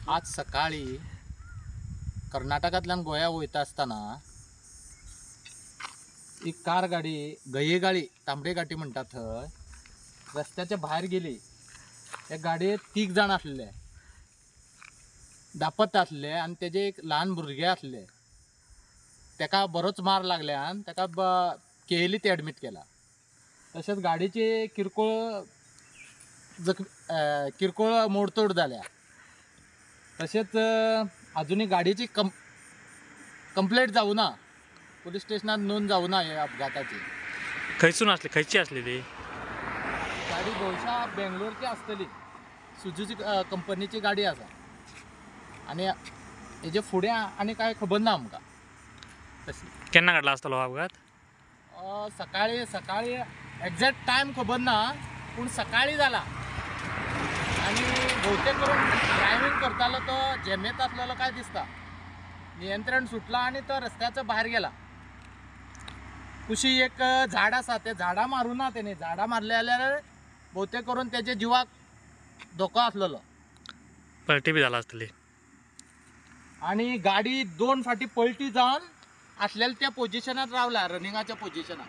आज सकाळी कर्नाटकातल्यान गोंया वयता आसतना एक कार गाडी गयेगाळी तांबडे घाटी म्हणटा थंय रस्त्याच्या भायर गेली. त्या गाडयेत 3 जाण आसले, दापत्य आसले आनी तेजे एक ल्हान भुरगें आसले. तेका बरोच मार लागल्यान तेका केएलईत एडमीट केला. तशेंच गाडयेची किरकोळ मोडतोड जाल्या. तशेंच अजूनही गाडयेची कंप्लेंट जावना, पोलीस स्टेशनात नोंद जावना हे अपघाताची. खंयसून आसली, खंयची आसली ती गाडी? बहुशा बेंगलोरची आसतली, सुझुकी कंपनीची गाडी आसा. आणि हेजे फुडें आनी काय खबर ना आमकां. तशी केन्ना घडला आसतलो हो अपघात? सकाळी एक्झॅक्ट टायम खबर ना, पूण सकाळी जाला. आणि बहुतेक करून ड्रायव्हिंग करतालो तो झेमेत आसलेलो काय दिसता. नियंत्रण सुटला आणि तो रस्त्याच्या भायर गेला. कुशी एक झाड आसा, ते झाडां मारूं ना तेणे. झाडां मारले जाल्यार बहुतेक करून तेजे जिवाक धोको आसलेलो. पलटी बी जाला आसतली. आणि गाडी 2 फाटी पलटी जावन आसलेल्या त्या पोझिशनात रावला, रनिंगाच्या पोझिशनात.